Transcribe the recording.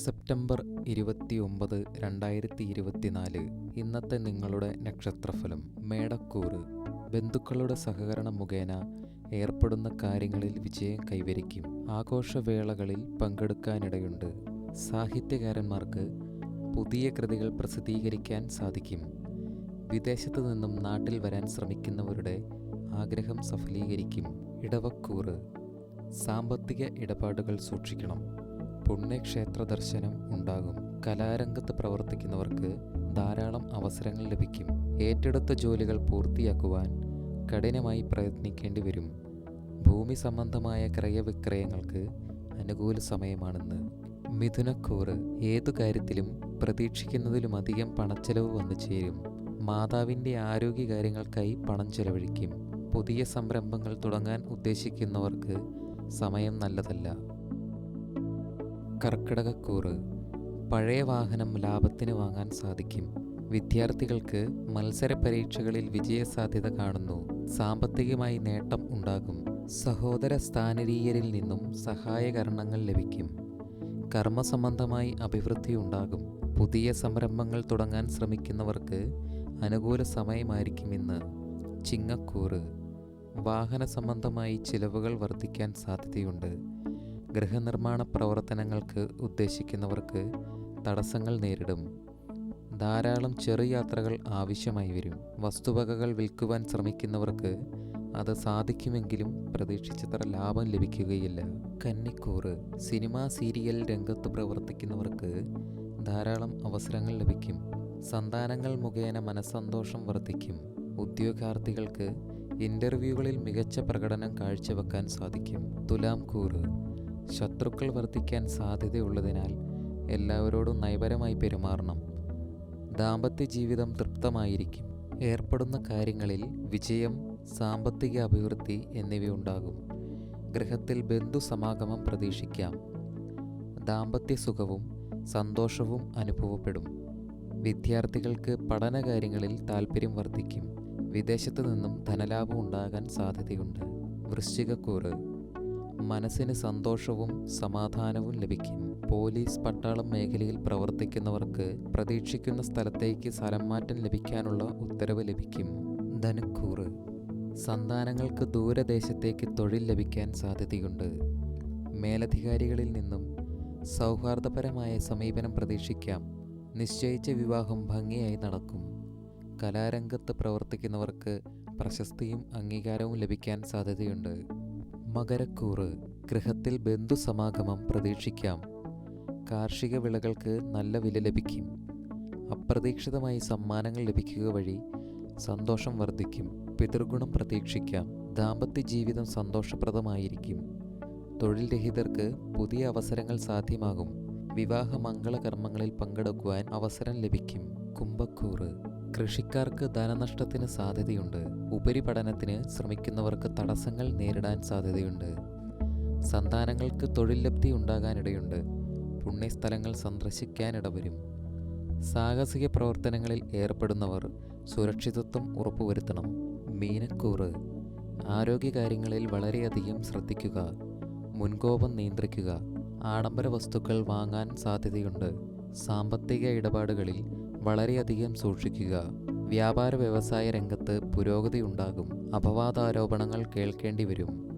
September 29, 2024 ഇന്നത്തെ നിങ്ങളുടെ നക്ഷത്രഫലം. മേടക്കൂറ്. ബന്ധുക്കളുടെ സഹകരണം മുഖേന ഏർപ്പെടുന്ന കാര്യങ്ങളിൽ വിജയം കൈവരിക്കും. ആഘോഷവേളകളിൽ പങ്കെടുക്കാനിടയുണ്ട്. സാഹിത്യകാരന്മാർക്ക് പുതിയ കൃതികൾ പ്രസിദ്ധീകരിക്കാൻ സാധിക്കും. വിദേശത്തു നിന്നും നാട്ടിൽ വരാൻ ശ്രമിക്കുന്നവരുടെ ആഗ്രഹം സഫലീകരിക്കും. ഇടവക്കൂറ്. സാമ്പത്തിക ഇടപാടുകൾ സൂക്ഷിക്കണം. പുണ്യക്ഷേത്ര ദർശനം ഉണ്ടാകും. കലാരംഗത്ത് പ്രവർത്തിക്കുന്നവർക്ക് ധാരാളം അവസരങ്ങൾ ലഭിക്കും. ഏറ്റെടുത്ത ജോലികൾ പൂർത്തിയാക്കുവാൻ കഠിനമായി പ്രയത്നിക്കേണ്ടി വരും. ഭൂമി സംബന്ധമായ ക്രയവിക്രയങ്ങൾക്ക് അനുകൂല സമയമാണെന്ന്. മിഥുനക്കൂറ്. ഏതു കാര്യത്തിലും പ്രതീക്ഷിക്കുന്നതിലുമധികം പണച്ചെലവ് വന്നു ചേരും. മാതാവിൻ്റെ ആരോഗ്യകാര്യങ്ങൾക്കായി പണം ചെലവഴിക്കും. പുതിയ സംരംഭങ്ങൾ തുടങ്ങാൻ ഉദ്ദേശിക്കുന്നവർക്ക് സമയം നല്ലതല്ല. കർക്കിടകക്കൂറ്. പഴയ വാഹനം ലാഭത്തിന് വാങ്ങാൻ സാധിക്കും. വിദ്യാർത്ഥികൾക്ക് മത്സര പരീക്ഷകളിൽ വിജയസാധ്യത കാണുന്നു. സാമ്പത്തികമായി നേട്ടം ഉണ്ടാകും. സഹോദര സ്ഥാനരീയരിൽ നിന്നും സഹായകരണങ്ങൾ ലഭിക്കും. കർമ്മസംബന്ധമായി അഭിവൃദ്ധി ഉണ്ടാകും. പുതിയ സംരംഭങ്ങൾ തുടങ്ങാൻ ശ്രമിക്കുന്നവർക്ക് അനുകൂല സമയമായിരിക്കും ഇന്ന്. ചിങ്ങക്കൂറ്. വാഹന സംബന്ധമായി ചിലവുകൾ വർദ്ധിക്കാൻ സാധ്യതയുണ്ട്. ഗൃഹനിർമ്മാണ പ്രവർത്തനങ്ങൾക്ക് ഉദ്ദേശിക്കുന്നവർക്ക് തടസ്സങ്ങൾ നേരിടും. ധാരാളം ചെറുയാത്രകൾ ആവശ്യമായി വരും. വസ്തുവകകൾ വിൽക്കുവാൻ ശ്രമിക്കുന്നവർക്ക് അത് സാധിക്കുമെങ്കിലും പ്രതീക്ഷിച്ചത്ര ലാഭം ലഭിക്കുകയില്ല. കന്നിക്കൂറ്. സിനിമാ സീരിയൽ രംഗത്ത് പ്രവർത്തിക്കുന്നവർക്ക് ധാരാളം അവസരങ്ങൾ ലഭിക്കും. സന്താനങ്ങൾ മുഖേന മനസ്സന്തോഷം വർദ്ധിക്കും. ഉദ്യോഗാർത്ഥികൾക്ക് ഇൻ്റർവ്യൂകളിൽ മികച്ച പ്രകടനം കാഴ്ചവെക്കാൻ സാധിക്കും. തുലാം കൂറ്. ശത്രുക്കൾ വർദ്ധിക്കാൻ സാധ്യതയുള്ളതിനാൽ എല്ലാവരോടും നയപരമായി പെരുമാറണം. ദാമ്പത്യ ജീവിതം തൃപ്തമായിരിക്കും. ഏർപ്പെടുന്ന കാര്യങ്ങളിൽ വിജയം, സാമ്പത്തിക അഭിവൃദ്ധി എന്നിവയുണ്ടാകും. ഗൃഹത്തിൽ ബന്ധുസമാഗമം പ്രതീക്ഷിക്കാം. ദാമ്പത്യ സുഖവും സന്തോഷവും അനുഭവപ്പെടും. വിദ്യാർത്ഥികൾക്ക് പഠനകാര്യങ്ങളിൽ താൽപ്പര്യം വർദ്ധിക്കും. വിദേശത്തു നിന്നും ധനലാഭം ഉണ്ടാകാൻ സാധ്യതയുണ്ട്. വൃശ്ചികക്കൂറ്. മനസ്സിന് സന്തോഷവും സമാധാനവും ലഭിക്കും. പോലീസ്, പട്ടാളം മേഖലയിൽ പ്രവർത്തിക്കുന്നവർക്ക് പ്രതീക്ഷിക്കുന്ന സ്ഥലത്തേക്ക് സ്ഥലം മാറ്റം ലഭിക്കാനുള്ള ഉത്തരവ് ലഭിക്കും. ധനുക്കൂറ്. സന്താനങ്ങൾക്ക് ദൂരദേശത്തേക്ക് തൊഴിൽ ലഭിക്കാൻ സാധ്യതയുണ്ട്. മേലധികാരികളിൽ നിന്നും സൗഹാർദ്ദപരമായ സമീപനം പ്രതീക്ഷിക്കാം. നിശ്ചയിച്ച വിവാഹം ഭംഗിയായി നടക്കും. കലാരംഗത്ത് പ്രവർത്തിക്കുന്നവർക്ക് പ്രശസ്തിയും അംഗീകാരവും ലഭിക്കാൻ സാധ്യതയുണ്ട്. മകരക്കൂറ്. ഗൃഹത്തിൽ ബന്ധുസമാഗമം പ്രതീക്ഷിക്കാം. കാർഷിക വിളകൾക്ക് നല്ല വില ലഭിക്കും. അപ്രതീക്ഷിതമായി സമ്മാനങ്ങൾ ലഭിക്കുക വഴി സന്തോഷം വർദ്ധിക്കും. പിതൃഗുണം പ്രതീക്ഷിക്കാം. ദാമ്പത്യ ജീവിതം സന്തോഷപ്രദമായിരിക്കും. തൊഴിൽ രഹിതർക്ക് പുതിയ അവസരങ്ങൾ സാധ്യമാകും. വിവാഹ മംഗളകർമ്മങ്ങളിൽ പങ്കെടുക്കുവാൻ അവസരം ലഭിക്കും. കുംഭക്കൂറ്. കൃഷിക്കാർക്ക് ധനനഷ്ടത്തിന് സാധ്യതയുണ്ട്. ഉപരിപഠനത്തിന് ശ്രമിക്കുന്നവർക്ക് തടസ്സങ്ങൾ നേരിടാൻ സാധ്യതയുണ്ട്. സന്താനങ്ങൾക്ക് തൊഴിൽ ലബ്ധി ഉണ്ടാകാനിടയുണ്ട്. പുണ്യസ്ഥലങ്ങൾ സന്ദർശിക്കാനിടവരും. സാഹസിക പ്രവർത്തനങ്ങളിൽ ഏർപ്പെടുന്നവർ സുരക്ഷിതത്വം ഉറപ്പുവരുത്തണം. മീനക്കൂറ്. ആരോഗ്യകാര്യങ്ങളിൽ വളരെയധികം ശ്രദ്ധിക്കുക. മുൻകോപം നിയന്ത്രിക്കുക. ആഡംബര വസ്തുക്കൾ വാങ്ങാൻ സാധ്യതയുണ്ട്. സാമ്പത്തിക ഇടപാടുകളിൽ വളരെയധികം സൂക്ഷിക്കുക. വ്യാപാര വ്യവസായ രംഗത്ത് പുരോഗതി ഉണ്ടാകും. അപവാദാരോപണങ്ങൾ കേൾക്കേണ്ടി വരും.